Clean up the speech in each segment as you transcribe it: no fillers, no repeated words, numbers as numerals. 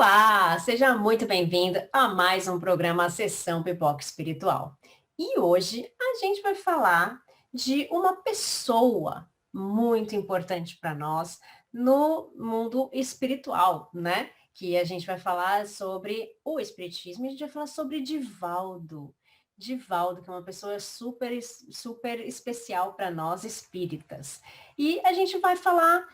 Olá, seja muito bem-vindo a mais um programa Sessão Pipoca Espiritual. E hoje a gente vai falar de uma pessoa muito importante para nós no mundo espiritual, né? Que a gente vai falar sobre o espiritismo e a gente vai falar sobre Divaldo. Divaldo, que é uma pessoa super especial para nós espíritas. E a gente vai falar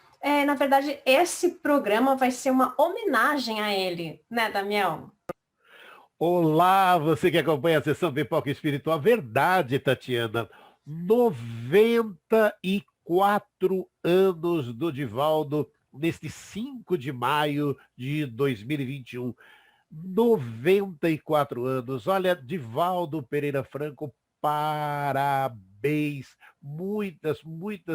na verdade, esse programa vai ser uma homenagem a ele, né, Damião? Olá, você que acompanha a sessão Pipoca Espiritual. Verdade, Tatiana. 94 anos do Divaldo, neste 5 de maio de 2021. 94 anos. Olha, Divaldo Pereira Franco, parabéns. Muitas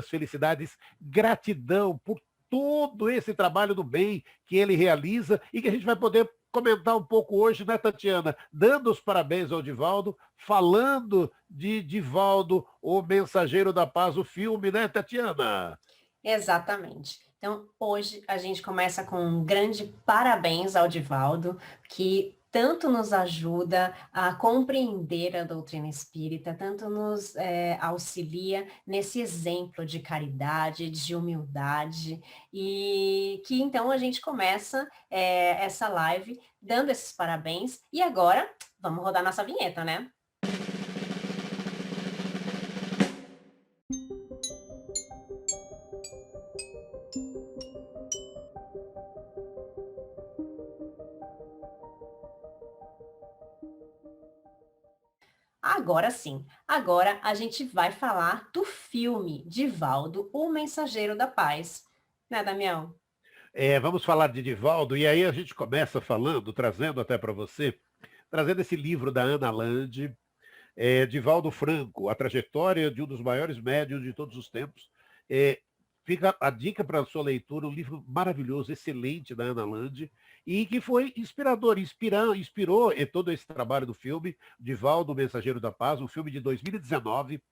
felicidades. Gratidão por todo esse trabalho do bem que ele realiza e que a gente vai poder comentar um pouco hoje, né, Tatiana? Dando os parabéns ao Divaldo, falando de Divaldo, o Mensageiro da Paz, o filme, né, Tatiana? Exatamente. Então, hoje a gente começa com um grande parabéns ao Divaldo, que tanto nos ajuda a compreender a doutrina espírita, tanto nos auxilia nesse exemplo de caridade, de humildade, e que então a gente começa essa live dando esses parabéns. E agora, vamos rodar nossa vinheta, né? Agora sim, agora a gente vai falar do filme Divaldo, o Mensageiro da Paz. Né, Damião? Vamos falar de Divaldo, e aí a gente começa falando, trazendo até para você, trazendo esse livro da Ana Lande, Divaldo Franco, a trajetória de um dos maiores médiuns de todos os tempos. Fica a dica para a sua leitura, um livro maravilhoso, excelente da Ana Lande, e que foi inspirador, inspirou em todo esse trabalho do filme, Divaldo, o Mensageiro da Paz, um filme de 2019,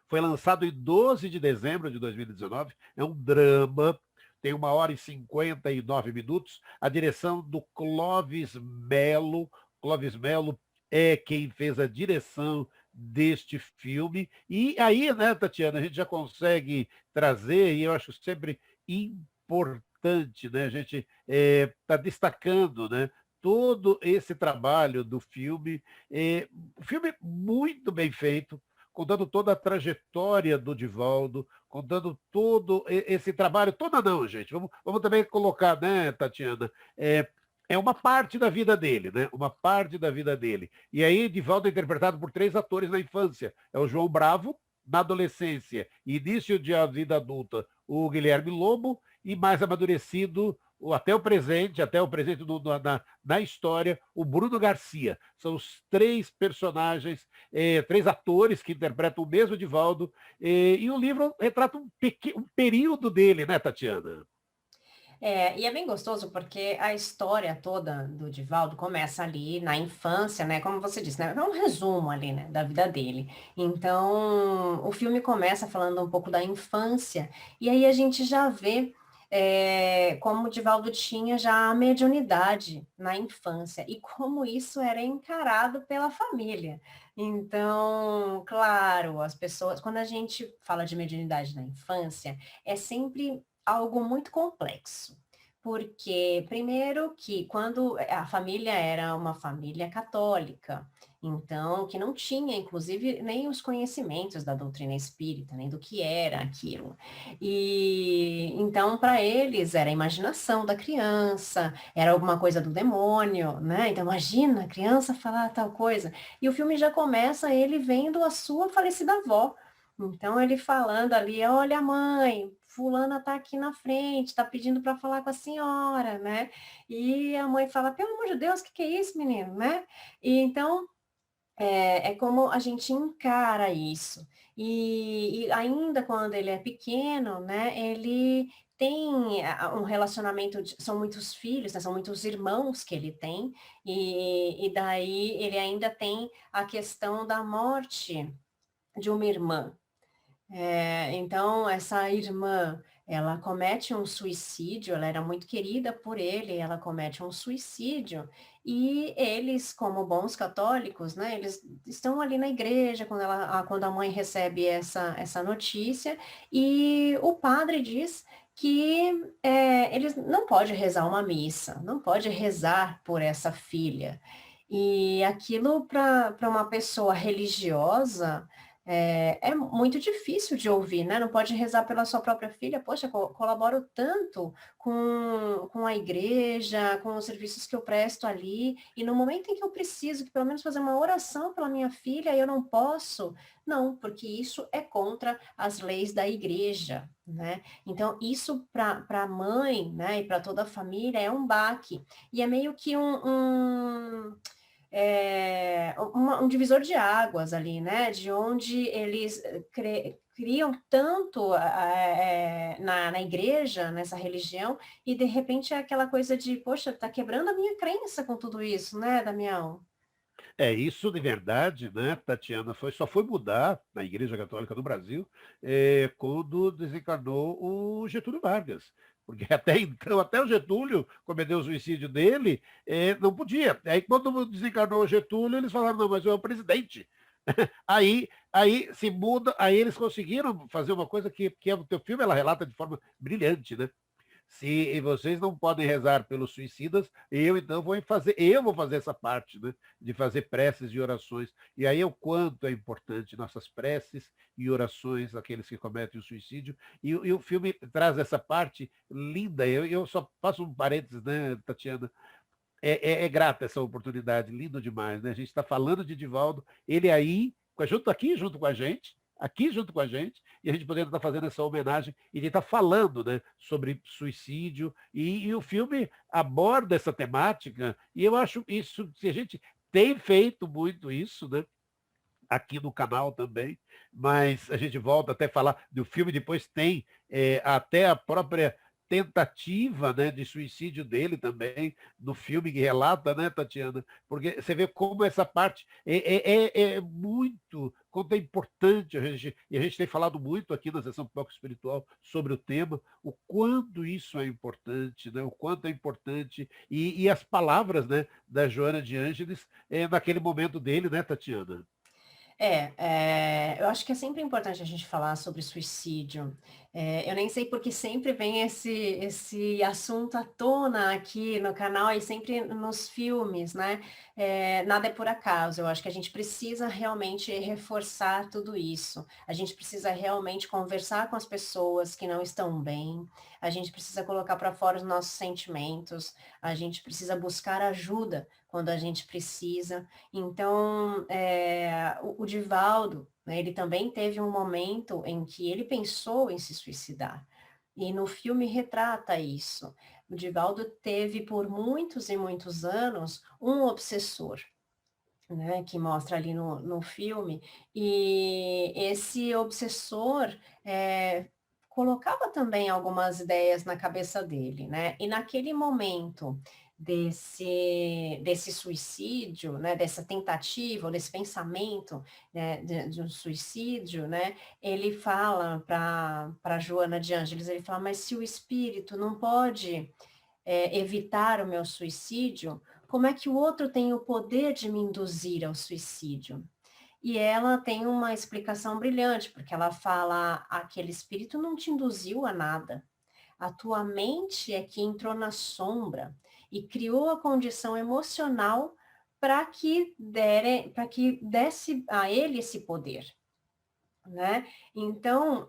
foi lançado em 12 de dezembro de 2019, é um drama, tem 1h59, a direção do Clóvis Melo. Clóvis Melo é quem fez a direção deste filme. E aí, né, Tatiana, a gente já consegue trazer, e eu acho sempre importante, né, a gente está destacando, né, todo esse trabalho do filme. Um filme muito bem feito, contando toda a trajetória do Divaldo, contando todo esse trabalho. Toda não, gente. Vamos também colocar, né, Tatiana? É uma parte da vida dele, né? Uma parte da vida dele. E aí, Divaldo é interpretado por 3 atores na infância. É o João Bravo, na adolescência e início de a vida adulta, o Guilherme Lobo, e mais amadurecido, até o presente na história, o Bruno Garcia. São os 3 personagens, 3 atores que interpretam o mesmo Divaldo, e o livro retrata um período dele, né, Tatiana? E é bem gostoso porque a história toda do Divaldo começa ali na infância, né? Como você disse, né? É um resumo ali, né? Da vida dele. Então, o filme começa falando um pouco da infância, e aí a gente já vê como o Divaldo tinha já a mediunidade na infância e como isso era encarado pela família. Então, claro, as pessoas, quando a gente fala de mediunidade na infância, é sempre algo muito complexo. Porque, primeiro, que quando a família era uma família católica, então, que não tinha, inclusive, nem os conhecimentos da doutrina espírita, nem do que era aquilo. E então, para eles, era a imaginação da criança, era alguma coisa do demônio, né? Então, imagina a criança falar tal coisa. E o filme já começa ele vendo a sua falecida avó. Então, ele falando ali, olha, mãe, fulana tá aqui na frente, tá pedindo para falar com a senhora, né? E a mãe fala, pelo amor de Deus, o que é isso, menino, né? E então, é como a gente encara isso. E ainda quando ele é pequeno, né, ele tem um relacionamento, são muitos filhos, né, são muitos irmãos que ele tem, e daí ele ainda tem a questão da morte de uma irmã. Então, essa irmã, ela comete um suicídio, ela era muito querida por ele, ela comete um suicídio, e eles, como bons católicos, né, eles estão ali na igreja quando a mãe recebe essa notícia, e o padre diz que, eles não pode rezar uma missa, não pode rezar por essa filha. E aquilo para uma pessoa religiosa, é muito difícil de ouvir, né, não pode rezar pela sua própria filha. Poxa, colaboro tanto com a igreja, com os serviços que eu presto ali, e no momento em que eu preciso que pelo menos fazer uma oração pela minha filha, eu não posso. Não, porque isso é contra as leis da igreja, né. Então isso para a mãe, né, e para toda a família é um baque, e é meio que um divisor de águas ali, né, de onde eles criam tanto na igreja, nessa religião, e de repente é aquela coisa de, poxa, está quebrando a minha crença com tudo isso, né, Damião? É, isso de verdade, né, Tatiana, só foi mudar na Igreja Católica do Brasil quando desencarnou o Getúlio Vargas. Porque até então, até o Getúlio cometeu o suicídio dele, não podia. Aí quando desencarnou o Getúlio, eles falaram, não, mas eu é o presidente. Aí se muda, aí eles conseguiram fazer uma coisa que o teu filme ela relata de forma brilhante, né? Se vocês não podem rezar pelos suicidas, eu vou fazer essa parte, né? De fazer preces e orações. E aí é o quanto é importante nossas preces e orações daqueles que cometem o suicídio. E o filme traz essa parte linda. Eu só faço um parênteses, né, Tatiana? É grata essa oportunidade, lindo demais, né? A gente está falando de Divaldo, ele aí, junto com a gente, aqui junto com a gente, e a gente podendo estar fazendo essa homenagem, e ele está falando, né, sobre suicídio, e o filme aborda essa temática, e eu acho isso, se a gente tem feito muito isso, né? Aqui no canal também, mas a gente volta até a falar do filme, depois tem até a própria tentativa, né, de suicídio dele também, no filme que relata, né, Tatiana? Porque você vê como essa parte é muito, quanto é importante, e a gente tem falado muito aqui na sessão Pipoca Espiritual sobre o tema, o quanto isso é importante, né, o quanto é importante, e as palavras, né, da Joana de Ângeles naquele momento dele, né, Tatiana? Eu acho que é sempre importante a gente falar sobre suicídio. Eu nem sei porque sempre vem esse assunto à tona aqui no canal e sempre nos filmes, né? Nada é por acaso. Eu acho que a gente precisa realmente reforçar tudo isso. A gente precisa realmente conversar com as pessoas que não estão bem. A gente precisa colocar para fora os nossos sentimentos. A gente precisa buscar ajuda quando a gente precisa. Então, o Divaldo, né, ele também teve um momento em que ele pensou em se suicidar. E no filme retrata isso. O Divaldo teve por muitos e muitos anos um obsessor, né, que mostra ali no filme, e esse obsessor colocava também algumas ideias na cabeça dele, né? E naquele momento desse suicídio, né, dessa tentativa, ou desse pensamento, né, de um suicídio, né, ele fala para Joana de Ângeles, ele fala, mas se o espírito não pode evitar o meu suicídio, como é que o outro tem o poder de me induzir ao suicídio? E ela tem uma explicação brilhante, porque ela fala: aquele espírito não te induziu a nada. A tua mente é que entrou na sombra e criou a condição emocional para que desse a ele esse poder, né? Então,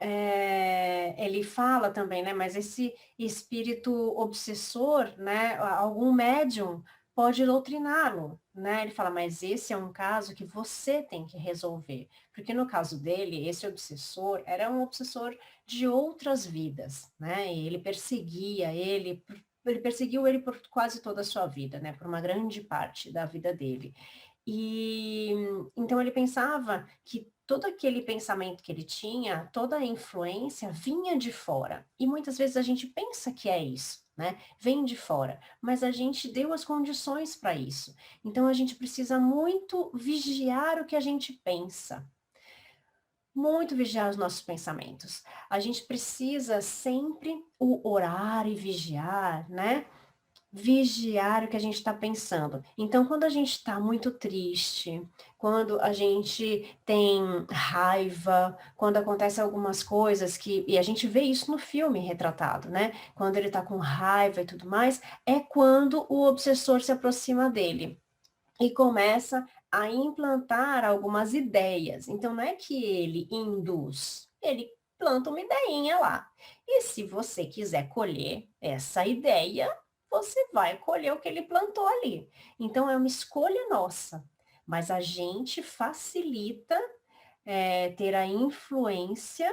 ele fala também, né? Mas esse espírito obsessor, né? Algum médium pode doutriná-lo, né? Ele fala, mas esse é um caso que você tem que resolver, porque no caso dele, esse obsessor era um obsessor de outras vidas, né? E ele perseguiu ele por quase toda a sua vida, né? Por uma grande parte da vida dele. E então ele pensava que todo aquele pensamento que ele tinha, toda a influência vinha de fora. E muitas vezes a gente pensa que é isso, né? Vem de fora, mas a gente deu as condições para isso. Então a gente precisa muito vigiar o que a gente pensa. muito vigiar os nossos pensamentos. A gente precisa sempre o orar e vigiar, né? Vigiar o que a gente está pensando. Então, quando a gente está muito triste, quando a gente tem raiva, quando acontecem algumas coisas e a gente vê isso no filme retratado, né? Quando ele está com raiva e tudo mais, é quando o obsessor se aproxima dele e começa a implantar algumas ideias. Então, não é que ele induz, ele planta uma ideinha lá. E se você quiser colher essa ideia, você vai colher o que ele plantou ali. Então, é uma escolha nossa. Mas a gente facilita ter a influência,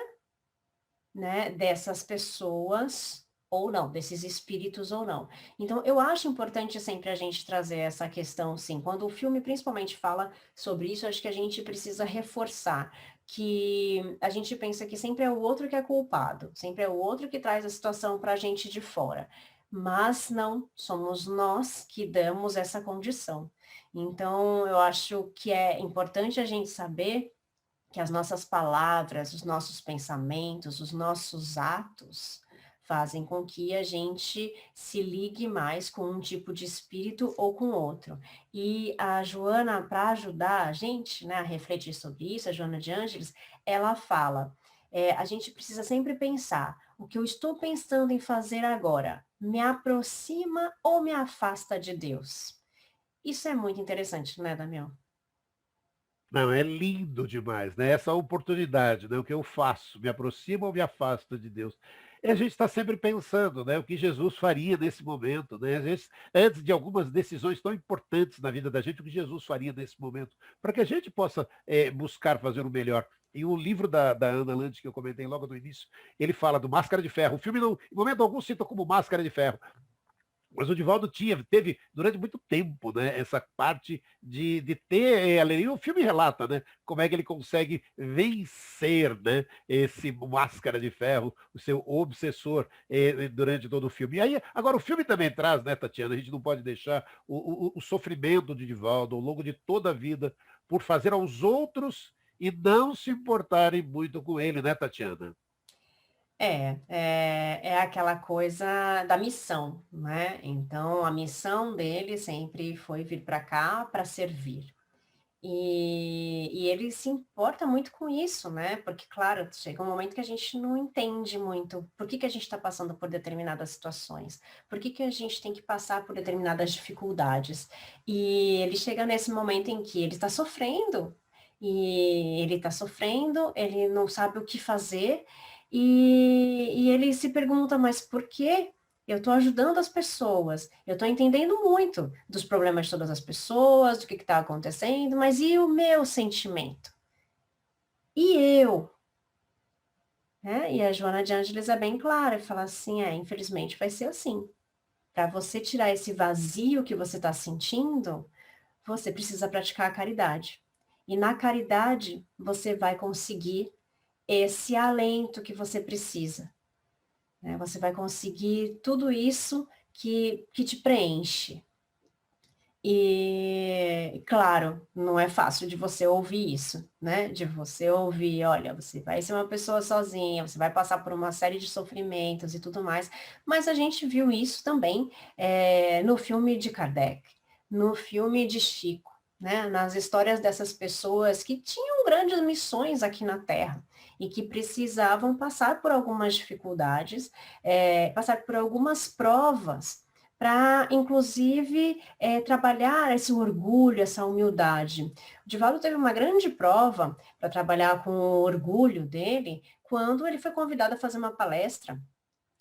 né, dessas pessoas ou não, desses espíritos ou não. Então, eu acho importante sempre a gente trazer essa questão, sim. Quando o filme principalmente fala sobre isso, acho que a gente precisa reforçar que a gente pensa que sempre é o outro que é culpado, sempre é o outro que traz a situação para a gente de fora. Mas não, somos nós que damos essa condição. Então, eu acho que é importante a gente saber que as nossas palavras, os nossos pensamentos, os nossos atos fazem com que a gente se ligue mais com um tipo de espírito ou com outro. E a Joana, para ajudar a gente, né, a refletir sobre isso, a Joana de Ângeles, ela fala, a gente precisa sempre pensar, o que eu estou pensando em fazer agora, me aproxima ou me afasta de Deus? Isso é muito interessante, né, Damião? Não, é lindo demais, né? Essa oportunidade, né? O que eu faço, me aproxima ou me afasta de Deus? E a gente está sempre pensando, né? O que Jesus faria nesse momento, né? Às vezes, antes de algumas decisões tão importantes na vida da gente, o que Jesus faria nesse momento, para que a gente possa buscar fazer o melhor. Em um livro da Ana Land, que eu comentei logo no início, ele fala do Máscara de Ferro. O filme, não, em momento algum, cita como Máscara de Ferro, mas o Divaldo teve durante muito tempo, né, essa parte de ter, ali o filme relata, né, como é que ele consegue vencer, né, esse máscara de ferro, o seu obsessor, durante todo o filme. E aí, agora o filme também traz, né, Tatiana, a gente não pode deixar o sofrimento de Divaldo ao longo de toda a vida por fazer aos outros e não se importarem muito com ele, né, Tatiana? É aquela coisa da missão, né? Então, a missão dele sempre foi vir para cá para servir. E ele se importa muito com isso, né? Porque, claro, chega um momento que a gente não entende muito por que que a gente está passando por determinadas situações, por que que a gente tem que passar por determinadas dificuldades. E ele chega nesse momento em que ele está sofrendo, ele não sabe o que fazer, e ele se pergunta, mas por quê? Eu estou ajudando as pessoas, eu estou entendendo muito dos problemas de todas as pessoas, do que está acontecendo, mas e o meu sentimento? E eu? Né? E a Joana de Ângeles é bem clara, fala assim, infelizmente vai ser assim. Para você tirar esse vazio que você está sentindo, você precisa praticar a caridade. E na caridade, você vai conseguir esse alento que você precisa, né? Você vai conseguir tudo isso que te preenche. E, claro, não é fácil de você ouvir isso, né? De você ouvir, olha, você vai ser uma pessoa sozinha, você vai passar por uma série de sofrimentos e tudo mais. Mas a gente viu isso também no filme de Kardec, no filme de Chico, né? Nas histórias dessas pessoas que tinham grandes missões aqui na Terra e que precisavam passar por algumas dificuldades, passar por algumas provas para, inclusive, trabalhar esse orgulho, essa humildade. O Divaldo teve uma grande prova para trabalhar com o orgulho dele, quando ele foi convidado a fazer uma palestra,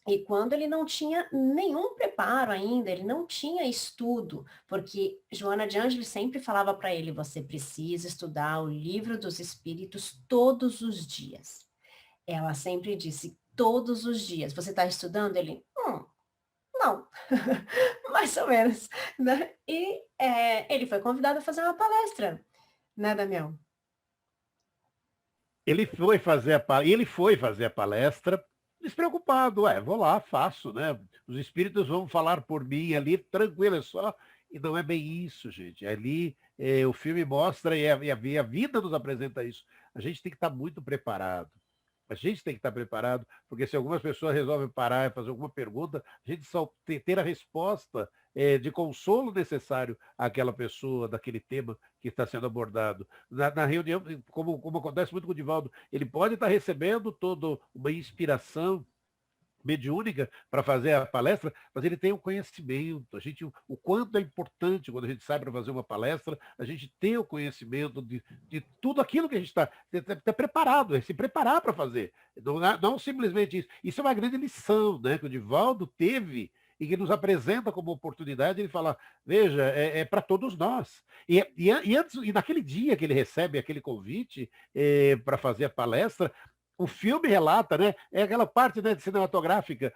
e quando ele não tinha nenhum preparo ainda, ele não tinha estudo, porque Joana de Ângeles sempre falava para ele, você precisa estudar o livro dos Espíritos todos os dias. Ela sempre disse, todos os dias. Você está estudando? Ele, não, mais ou menos, né? E ele foi convidado a fazer uma palestra, né, Damião? Ele foi fazer a palestra despreocupado, vou lá, faço, né? Os espíritos vão falar por mim ali, tranquilo, é só E não é bem isso, gente. Ali o filme mostra e a vida nos apresenta isso. A gente tem que estar muito preparado. A gente tem que estar preparado, porque se algumas pessoas resolvem parar e fazer alguma pergunta, a gente só ter a resposta de consolo necessário àquela pessoa, daquele tema que está sendo abordado. Na reunião, como acontece muito com o Divaldo, ele pode estar recebendo toda uma inspiração mediúnica para fazer a palestra, mas ele tem um conhecimento. O quanto é importante quando a gente sai para fazer uma palestra, a gente ter o conhecimento de tudo aquilo que a gente está preparado, se preparar para fazer. Não simplesmente isso. Isso é uma grande lição, né, que o Divaldo teve e que nos apresenta como oportunidade, ele fala, veja, para todos nós. E naquele dia que ele recebe aquele convite para fazer a palestra, o filme relata, né? É aquela parte, né, cinematográfica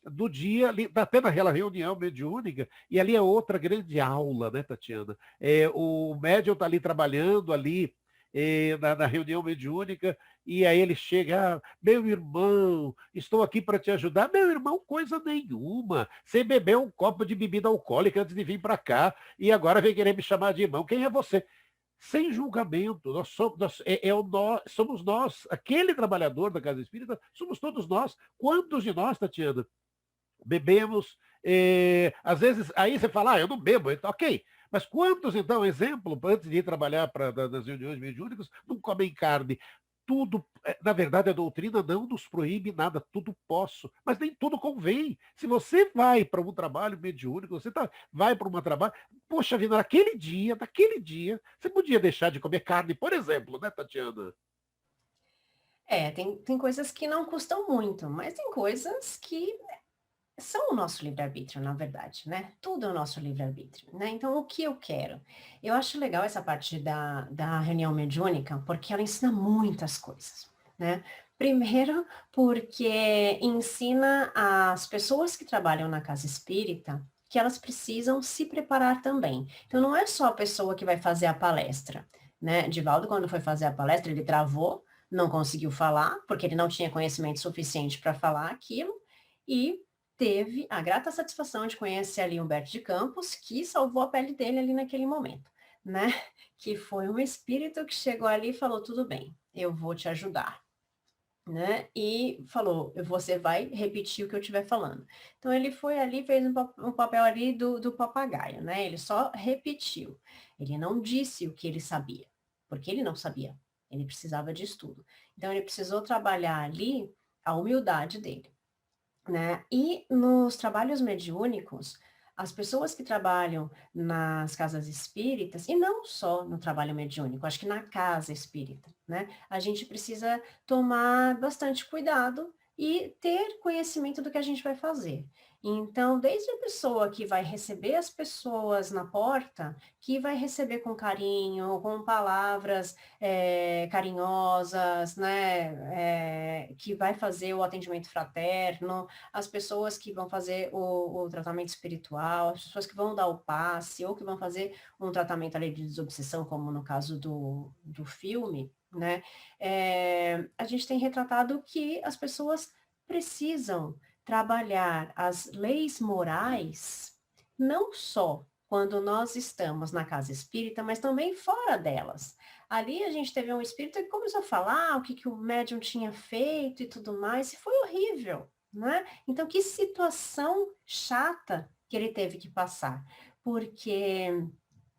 do dia, está tendo aquela reunião mediúnica, e ali é outra grande aula, né, Tatiana? O médium está ali trabalhando ali na reunião mediúnica, e aí ele chega, meu irmão, estou aqui para te ajudar. Meu irmão, coisa nenhuma. Você bebeu um copo de bebida alcoólica antes de vir para cá, e agora vem querer me chamar de irmão. Quem é você? Sem julgamento, somos nós, aquele trabalhador da casa espírita, somos todos nós. Quantos de nós, Tatiana, bebemos? Às vezes, aí você fala, eu não bebo, então, ok. Mas quantos, então, exemplo, antes de ir trabalhar nas reuniões mediúnicas, não comem carne? Tudo, na verdade, a doutrina não nos proíbe nada, tudo posso, mas nem tudo convém. Se você vai para um trabalho mediúnico, vai para um trabalho, poxa vida, naquele dia, você podia deixar de comer carne, por exemplo, né, Tatiana? Tem coisas que não custam muito, mas tem coisas que são o nosso livre-arbítrio, na verdade, né? Tudo é o nosso livre-arbítrio, né? Então, o que eu quero? Eu acho legal essa parte da reunião mediúnica, porque ela ensina muitas coisas, né? Primeiro, porque ensina as pessoas que trabalham na casa espírita que elas precisam se preparar também. Então, não é só a pessoa que vai fazer a palestra, né? Divaldo, quando foi fazer a palestra, ele travou, não conseguiu falar, porque ele não tinha conhecimento suficiente para falar aquilo, e teve a grata satisfação de conhecer ali Humberto de Campos, que salvou a pele dele ali naquele momento, né? Que foi um espírito que chegou ali e falou, tudo bem, eu vou te ajudar, né? E falou, você vai repetir o que eu estiver falando. Então, ele foi ali, fez um papel ali do papagaio, né? Ele só repetiu. Ele não disse o que ele sabia, porque ele não sabia. Ele precisava de estudo. Então, ele precisou trabalhar ali a humildade dele, né? E nos trabalhos mediúnicos, as pessoas que trabalham nas casas espíritas, e não só no trabalho mediúnico, acho que na casa espírita, né? A gente precisa tomar bastante cuidado e ter conhecimento do que a gente vai fazer. Então, desde a pessoa que vai receber as pessoas na porta, que vai receber com carinho, com palavras carinhosas, né? Que vai fazer o atendimento fraterno, as pessoas que vão fazer o tratamento espiritual, as pessoas que vão dar o passe, ou que vão fazer um tratamento ali de desobsessão, como no caso do filme, né? A gente tem retratado que as pessoas precisam trabalhar as leis morais, não só quando nós estamos na casa espírita, mas também fora delas. Ali a gente teve um espírito que começou a falar o que o médium tinha feito e tudo mais, e foi horrível, né? Então, que situação chata que ele teve que passar, porque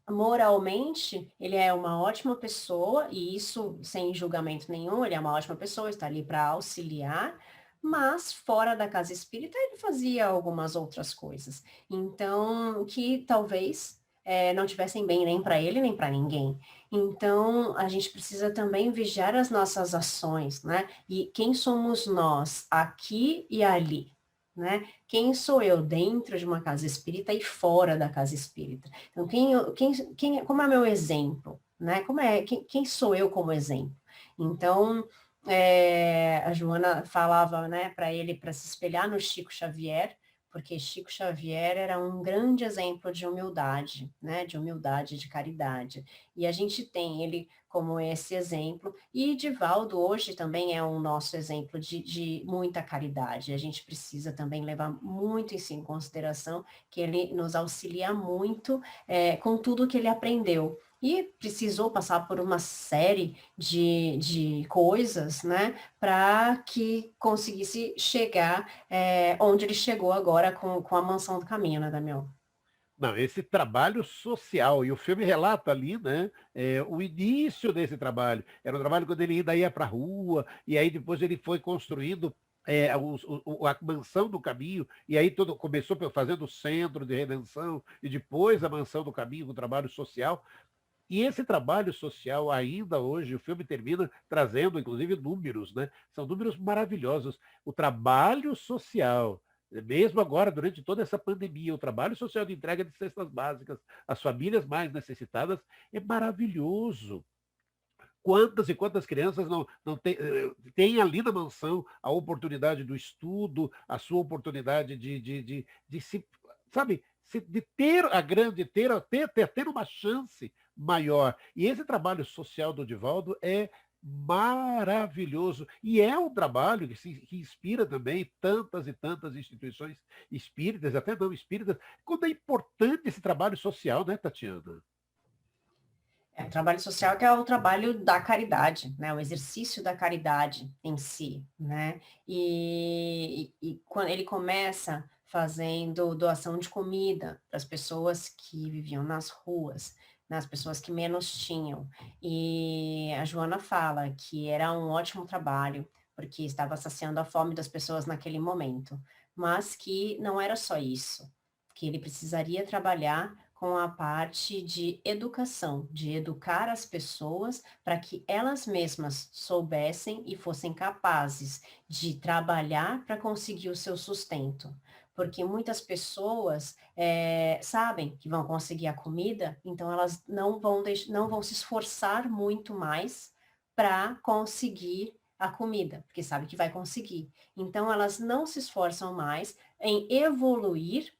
moralmente ele é uma ótima pessoa, e isso sem julgamento nenhum, ele é uma ótima pessoa, está ali para auxiliar, mas fora da casa espírita ele fazia algumas outras coisas. Então, que talvez não tivessem bem nem para ele, nem para ninguém. Então, a gente precisa também vigiar as nossas ações, né? E quem somos nós aqui e ali, né? Quem sou eu dentro de uma casa espírita e fora da casa espírita? Então, como é meu exemplo, né? Quem sou eu como exemplo? Então, a Joana falava, né, para ele para se espelhar no Chico Xavier, porque Chico Xavier era um grande exemplo de humildade, né, de humildade, de caridade. E a gente tem ele como esse exemplo. E Divaldo hoje também é um nosso exemplo de muita caridade. A gente precisa também levar muito isso em consideração, que ele nos auxilia muito com tudo que ele aprendeu. E precisou passar por uma série de coisas, né, para que conseguisse chegar onde ele chegou agora com a Mansão do Caminho, né, Damião? Não, esse trabalho social, e o filme relata ali, né, o início desse trabalho. Era um trabalho quando ele ainda ia para a rua, e aí depois ele foi construindo a mansão do caminho, e aí tudo começou fazendo o centro de redenção, e depois a mansão do caminho, com o trabalho social. E esse trabalho social, ainda hoje, o filme termina trazendo, inclusive, números, né? São números maravilhosos. O trabalho social, mesmo agora, durante toda essa pandemia, o trabalho social de entrega de cestas básicas às famílias mais necessitadas é maravilhoso. Quantas e quantas crianças não têm ali na mansão a oportunidade do estudo, a sua oportunidade de se, sabe, de ter a grande, ter uma chance maior. E esse trabalho social do Divaldo é maravilhoso. E é um trabalho que inspira também tantas e tantas instituições espíritas, até não espíritas. Como é importante esse trabalho social, né, Tatiana? O trabalho social que é o trabalho da caridade, né? O exercício da caridade em si, né? E quando ele começa fazendo doação de comida para as pessoas que viviam nas ruas, nas pessoas que menos tinham. E a Joana fala que era um ótimo trabalho, porque estava saciando a fome das pessoas naquele momento, mas que não era só isso, que ele precisaria trabalhar com a parte de educação, de educar as pessoas para que elas mesmas soubessem e fossem capazes de trabalhar para conseguir o seu sustento. Porque muitas pessoas sabem que vão conseguir a comida, então elas não vão se esforçar muito mais para conseguir a comida, porque sabe que vai conseguir. Então elas não se esforçam mais em evoluir,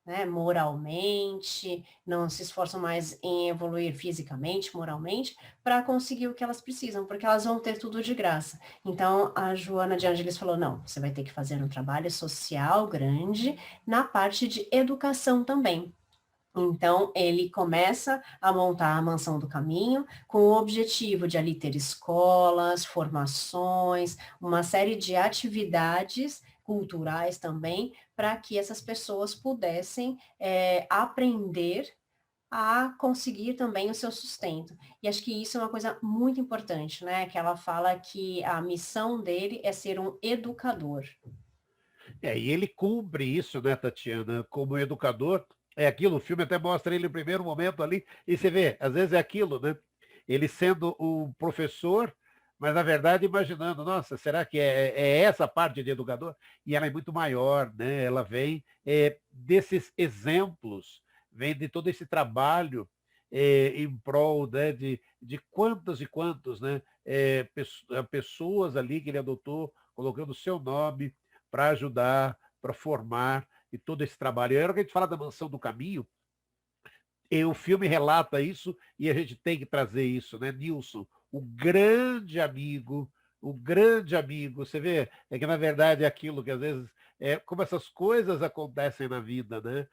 né, moralmente, não se esforçam mais em evoluir fisicamente, moralmente, para conseguir o que elas precisam, porque elas vão ter tudo de graça. Então, a Joana de Ângeles falou, não, você vai ter que fazer um trabalho social grande na parte de educação também. Então, ele começa a montar a Mansão do Caminho com o objetivo de ali ter escolas, formações, uma série de atividades culturais também, para que essas pessoas pudessem aprender a conseguir também o seu sustento. E acho que isso é uma coisa muito importante, né? Que ela fala que a missão dele é ser um educador. E ele cumpre isso, né, Tatiana, como educador. É aquilo, o filme até mostra ele no primeiro momento ali, e você vê, às vezes é aquilo, né? Ele sendo um professor, mas na verdade imaginando, nossa, será que é essa parte de educador? E ela é muito maior, né? Ela vem desses exemplos, vem de todo esse trabalho em prol, né, de quantos e quantos, né? Pessoas ali que ele adotou, colocando o seu nome para ajudar, para formar e todo esse trabalho. Era que a gente fala da Mansão do Caminho, e o filme relata isso e a gente tem que trazer isso, né? Nilson, o grande amigo, você vê, é que na verdade é aquilo que às vezes, como essas coisas acontecem na vida, né?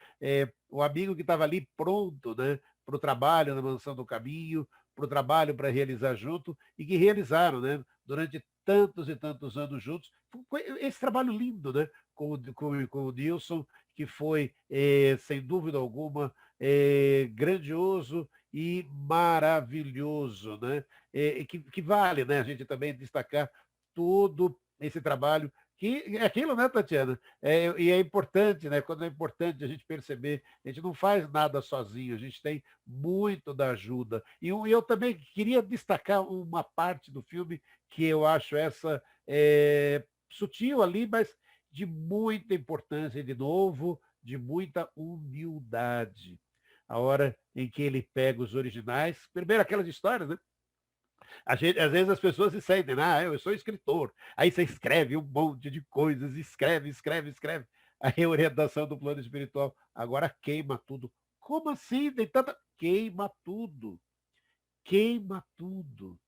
O amigo que estava ali pronto, né? Para o trabalho na Mansão do Caminho, para o trabalho para realizar junto, e que realizaram, né? Durante tantos e tantos anos juntos. Foi esse trabalho lindo, né? Com o Nilson, que foi, sem dúvida alguma, grandioso e maravilhoso, né? Que vale, né, a gente também destacar todo esse trabalho que é aquilo, né, Tatiana? E é importante, né? Quando é importante a gente perceber, a gente não faz nada sozinho, a gente tem muito da ajuda. E eu também queria destacar uma parte do filme que eu acho essa sutil ali, mas de muita importância, de novo, de muita humildade. A hora em que ele pega os originais, primeiro aquelas histórias, né? Às vezes as pessoas se sentem, eu sou escritor. Aí você escreve um monte de coisas, escreve. Aí a orientação do plano espiritual, agora queima tudo. Como assim? Tem tanta. Queima tudo. queima tudo,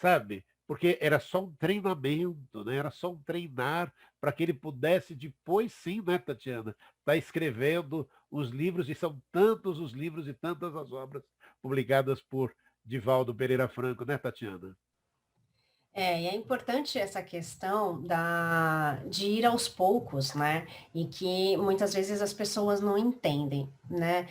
sabe? Porque era só um treinamento, né? Era só um treinar para que ele pudesse depois sim, né, Tatiana, estar escrevendo os livros, e são tantos os livros e tantas as obras publicadas por Divaldo Pereira Franco, né, Tatiana? É, e é importante essa questão de ir aos poucos, né? E que muitas vezes as pessoas não entendem, né?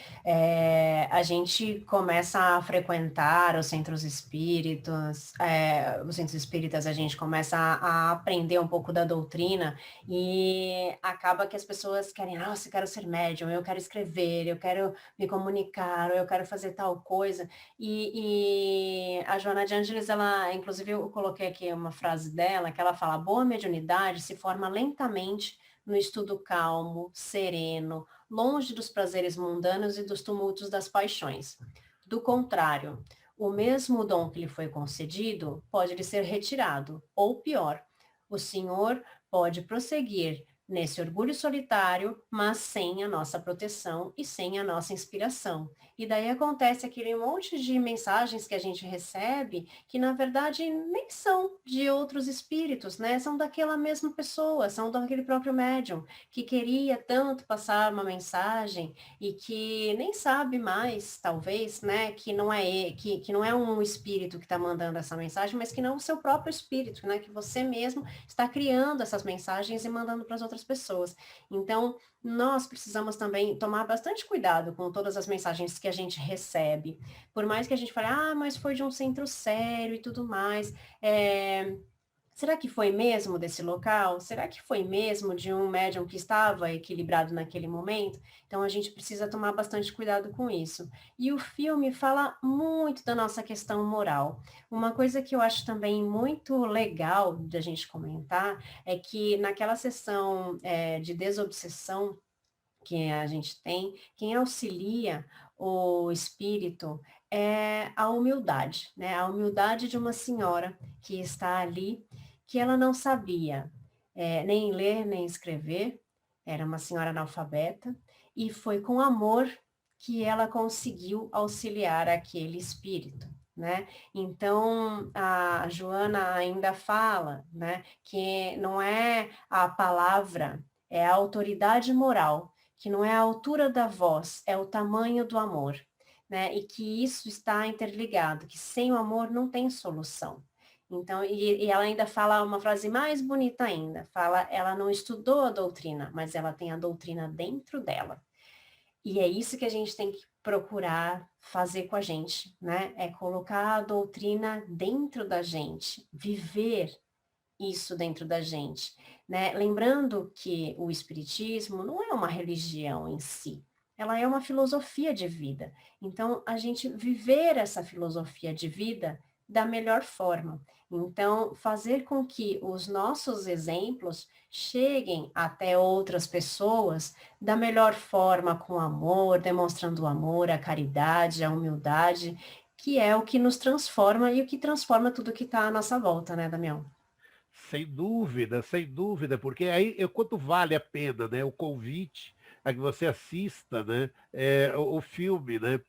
A gente começa a frequentar os centros espíritas, a gente começa a aprender um pouco da doutrina e acaba que as pessoas querem, nossa, eu quero ser médium, eu quero escrever, eu quero me comunicar, ou eu quero fazer tal coisa. E a Joana de Ângeles, ela, inclusive, eu coloquei aqui uma frase dela, que ela fala: boa mediunidade se forma lentamente no estudo calmo, sereno, longe dos prazeres mundanos e dos tumultos das paixões. Do contrário, o mesmo dom que lhe foi concedido pode lhe ser retirado, ou pior, o senhor pode prosseguir nesse orgulho solitário, mas sem a nossa proteção e sem a nossa inspiração. E daí acontece aquele monte de mensagens que a gente recebe que, na verdade, nem são de outros espíritos, né? São daquela mesma pessoa, são daquele próprio médium que queria tanto passar uma mensagem e que nem sabe mais, talvez, né, que não é um espírito que está mandando essa mensagem, mas que não é o seu próprio espírito, né? Que você mesmo está criando essas mensagens e mandando para as outras pessoas. Então, nós precisamos também tomar bastante cuidado com todas as mensagens que a gente recebe. Por mais que a gente fale, mas foi de um centro sério e tudo mais. Será que foi mesmo desse local? Será que foi mesmo de um médium que estava equilibrado naquele momento? Então a gente precisa tomar bastante cuidado com isso. E o filme fala muito da nossa questão moral. Uma coisa que eu acho também muito legal da gente comentar é que naquela sessão de desobsessão que a gente tem, quem auxilia o espírito é a humildade, né? A humildade de uma senhora que está ali, que ela não sabia nem ler nem escrever, era uma senhora analfabeta, e foi com amor que ela conseguiu auxiliar aquele espírito. Né? Então, a Joana ainda fala, né, que não é a palavra, é a autoridade moral, que não é a altura da voz, é o tamanho do amor, né? E que isso está interligado, que sem o amor não tem solução. Então, e ela ainda fala uma frase mais bonita ainda, fala, ela não estudou a doutrina, mas ela tem a doutrina dentro dela. E é isso que a gente tem que procurar fazer com a gente, né? É colocar a doutrina dentro da gente, viver isso dentro da gente, né? Lembrando que o espiritismo não é uma religião em si, ela é uma filosofia de vida. Então, a gente viver essa filosofia de vida da melhor forma. Então, fazer com que os nossos exemplos cheguem até outras pessoas da melhor forma, com amor, demonstrando o amor, a caridade, a humildade, que é o que nos transforma e o que transforma tudo que está à nossa volta, né, Damião? Sem dúvida, porque aí quanto vale a pena, né, o convite a que você assista, né, o filme, né,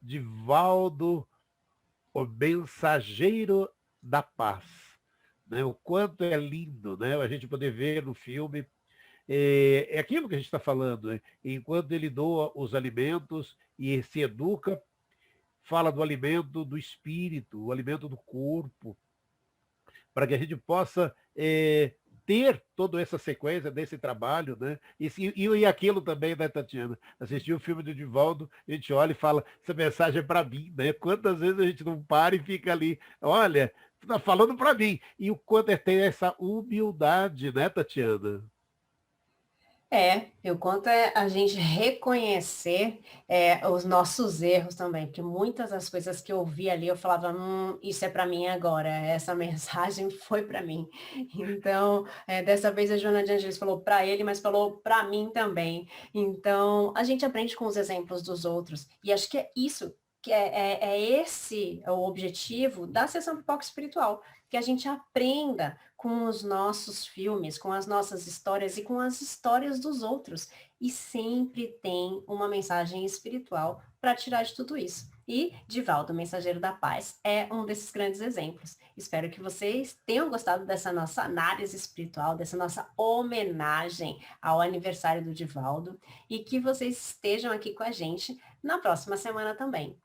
Divaldo, o Mensageiro da Paz, né, o quanto é lindo, né, a gente poder ver no filme é aquilo que a gente está falando, né, enquanto ele doa os alimentos e se educa, fala do alimento do espírito, o alimento do corpo, para que a gente possa ter toda essa sequência desse trabalho, né? E aquilo também, né, Tatiana? Assistir o filme do Divaldo, a gente olha e fala, essa mensagem é para mim, né? Quantas vezes a gente não para e fica ali, olha, está falando para mim. E o quanto tem essa humildade, né, Tatiana? Eu conto a gente reconhecer os nossos erros também, porque muitas das coisas que eu vi ali, eu falava, isso é para mim agora, essa mensagem foi para mim. Então, dessa vez a Joana de Angelis falou para ele, mas falou para mim também. Então, a gente aprende com os exemplos dos outros, e acho que é isso, que é esse o objetivo da sessão Pipoca Espiritual, que a gente aprenda com os nossos filmes, com as nossas histórias e com as histórias dos outros. E sempre tem uma mensagem espiritual para tirar de tudo isso. E Divaldo, Mensageiro da Paz, é um desses grandes exemplos. Espero que vocês tenham gostado dessa nossa análise espiritual, dessa nossa homenagem ao aniversário do Divaldo e que vocês estejam aqui com a gente na próxima semana também.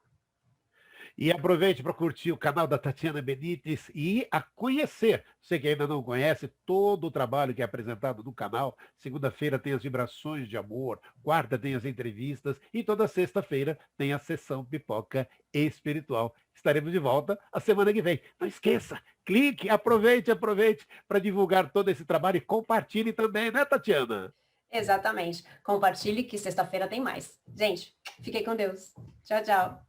E aproveite para curtir o canal da Tatiana Benites e a conhecer, você que ainda não conhece, todo o trabalho que é apresentado no canal. Segunda-feira tem as vibrações de amor, quarta tem as entrevistas e toda sexta-feira tem a sessão pipoca espiritual. Estaremos de volta a semana que vem. Não esqueça, clique, aproveite para divulgar todo esse trabalho e compartilhe também, né, Tatiana? Exatamente. Compartilhe que sexta-feira tem mais. Gente, fiquem com Deus. Tchau, tchau.